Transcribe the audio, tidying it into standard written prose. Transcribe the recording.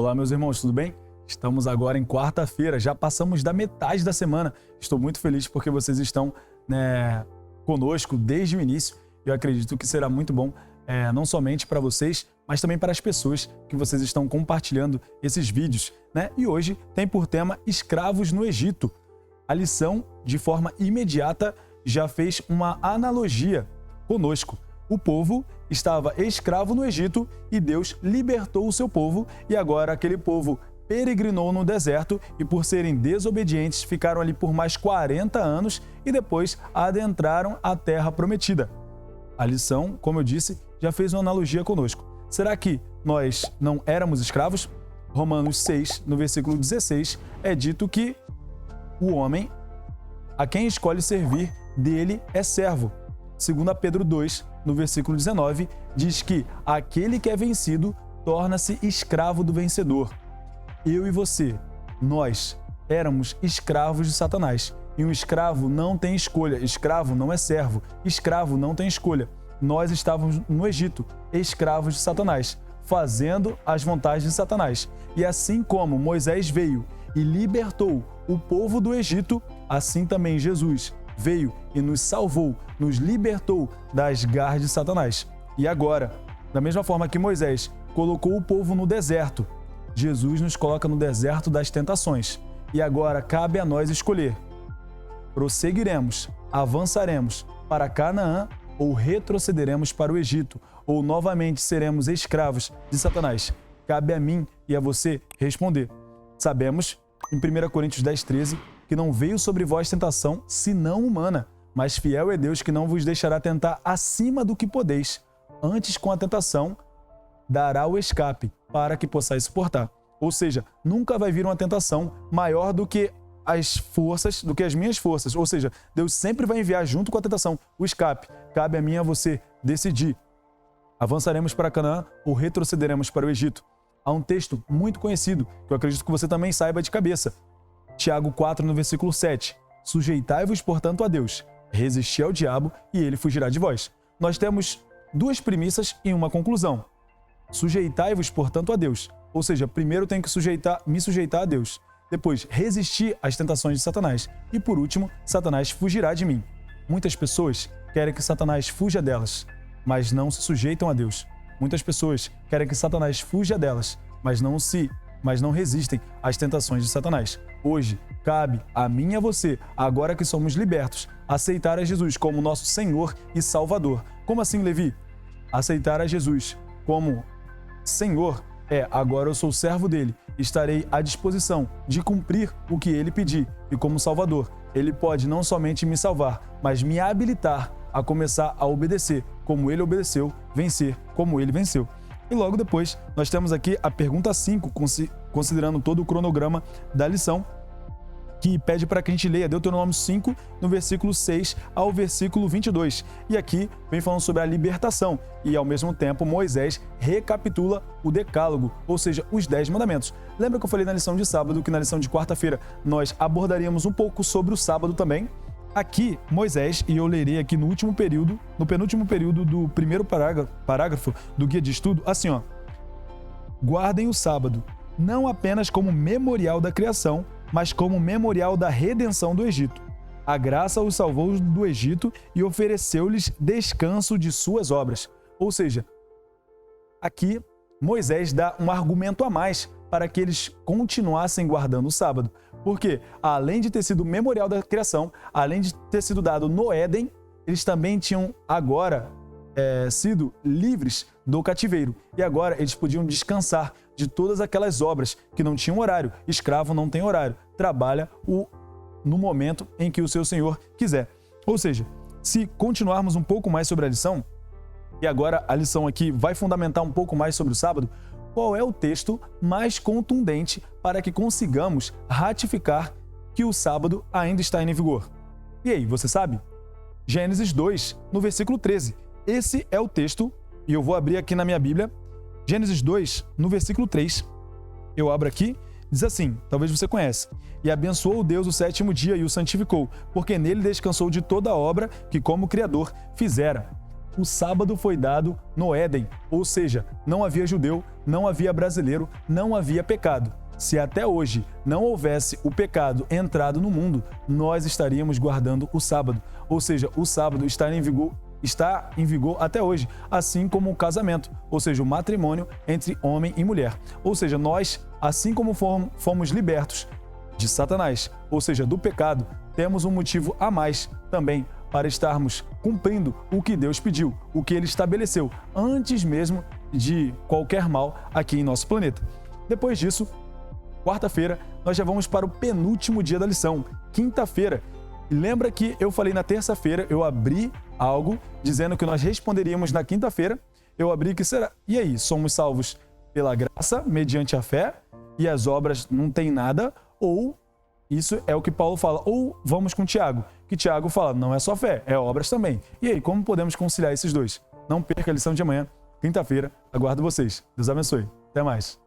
Olá, meus irmãos, tudo bem? Estamos agora em quarta-feira, já passamos da metade da semana. Estou muito feliz porque vocês estão conosco desde o início. Eu acredito que será muito bom, não somente para vocês, mas também para as pessoas que vocês estão compartilhando esses vídeos, né? E hoje tem por tema Escravos no Egito. A lição, de forma imediata, já fez uma analogia conosco. O povo estava escravo no Egito e Deus libertou o seu povo, e agora aquele povo peregrinou no deserto e, por serem desobedientes, ficaram ali por mais 40 anos e depois adentraram a terra prometida. A lição, como eu disse, já fez uma analogia conosco. Será que nós não éramos escravos? Romanos 6, no versículo 16, é dito que o homem a quem escolhe servir dele é servo. 2 Pedro 2, no versículo 19, diz que aquele que é vencido torna-se escravo do vencedor. Eu e você, nós éramos escravos de Satanás. E um escravo não tem escolha, escravo não é servo, escravo não tem escolha. Nós estávamos no Egito, escravos de Satanás, fazendo as vontades de Satanás. E assim como Moisés veio e libertou o povo do Egito, assim também Jesus veio e nos salvou, nos libertou das garras de Satanás. E agora, da mesma forma que Moisés colocou o povo no deserto, Jesus nos coloca no deserto das tentações. E agora cabe a nós escolher. Prosseguiremos, avançaremos para Canaã ou retrocederemos para o Egito, ou novamente seremos escravos de Satanás? Cabe a mim e a você responder. Sabemos, em 1 Coríntios 10, 13, que não veio sobre vós tentação, senão humana, mas fiel é Deus que não vos deixará tentar acima do que podeis. Antes, com a tentação, dará o escape, para que possais suportar. Ou seja, nunca vai vir uma tentação maior do que as forças, do que as minhas forças. Ou seja, Deus sempre vai enviar junto com a tentação o escape. Cabe a mim e a você decidir. Avançaremos para Canaã ou retrocederemos para o Egito? Há um texto muito conhecido, que eu acredito que você também saiba de cabeça. Tiago 4, no versículo 7. Sujeitai-vos, portanto, a Deus. Resisti ao diabo e ele fugirá de vós. Nós temos duas premissas e uma conclusão. Sujeitai-vos, portanto, a Deus. Ou seja, primeiro eu tenho que me sujeitar a Deus. Depois, resistir às tentações de Satanás. E por último, Satanás fugirá de mim. Muitas pessoas querem que Satanás fuja delas, mas não se sujeitam a Deus. Muitas pessoas querem que Satanás fuja delas, mas não resistem às tentações de Satanás. Hoje, cabe a mim e a você, agora que somos libertos, aceitar a Jesus como nosso Senhor e Salvador. Como assim, Levi? Aceitar a Jesus como Senhor agora eu sou servo dele, estarei à disposição de cumprir o que ele pedir. E como Salvador, ele pode não somente me salvar, mas me habilitar a começar a obedecer como ele obedeceu, vencer como ele venceu. E logo depois, nós temos aqui a pergunta 5, considerando todo o cronograma da lição, que pede para que a gente leia Deuteronômio 5, no versículo 6 ao versículo 22. E aqui vem falando sobre a libertação e, ao mesmo tempo, Moisés recapitula o decálogo, ou seja, os 10 mandamentos. Lembra que eu falei na lição de sábado que na lição de quarta-feira nós abordaríamos um pouco sobre o sábado também? Aqui, Moisés, e eu lerei aqui no penúltimo período do primeiro parágrafo do guia de estudo, assim, ó. Guardem o sábado, não apenas como memorial da criação, mas como memorial da redenção do Egito. A graça os salvou do Egito e ofereceu-lhes descanso de suas obras. Ou seja, aqui Moisés dá um argumento a mais para que eles continuassem guardando o sábado. Porque, além de ter sido memorial da criação, além de ter sido dado no Éden, eles também tinham agora sido livres do cativeiro. E agora eles podiam descansar de todas aquelas obras que não tinham horário. Escravo não tem horário. Trabalha no momento em que o seu senhor quiser. Ou seja, se continuarmos um pouco mais sobre a lição, e agora a lição aqui vai fundamentar um pouco mais sobre o sábado, qual é o texto mais contundente para que consigamos ratificar que o sábado ainda está em vigor? E aí, você sabe? Gênesis 2, no versículo 13. Esse é o texto, e eu vou abrir aqui na minha Bíblia, Gênesis 2, no versículo 3. Eu abro aqui, diz assim, talvez você conheça. E abençoou Deus o sétimo dia e o santificou, porque nele descansou de toda a obra que como Criador fizera. o sábado foi dado no Éden, ou seja, não havia judeu, não havia brasileiro, não havia pecado. Se até hoje não houvesse o pecado entrado no mundo, nós estaríamos guardando o sábado. Ou seja, o sábado está em vigor até hoje, assim como o casamento, ou seja, o matrimônio entre homem e mulher. Ou seja, nós, assim como fomos libertos de Satanás, ou seja, do pecado, temos um motivo a mais também para estarmos cumprindo o que Deus pediu, o que Ele estabeleceu, antes mesmo de qualquer mal aqui em nosso planeta. Depois disso, quarta-feira, nós já vamos para o penúltimo dia da lição, quinta-feira. E lembra que eu falei na terça-feira, eu abri algo dizendo que nós responderíamos na quinta-feira. Eu abri que será. E aí, somos salvos pela graça, mediante a fé, e as obras não tem nada, ou isso é o que Paulo fala, ou vamos com Tiago, que Tiago fala, não é só fé, é obras também. E aí, como podemos conciliar esses dois? Não perca a lição de amanhã, quinta-feira, aguardo vocês. Deus abençoe. Até mais.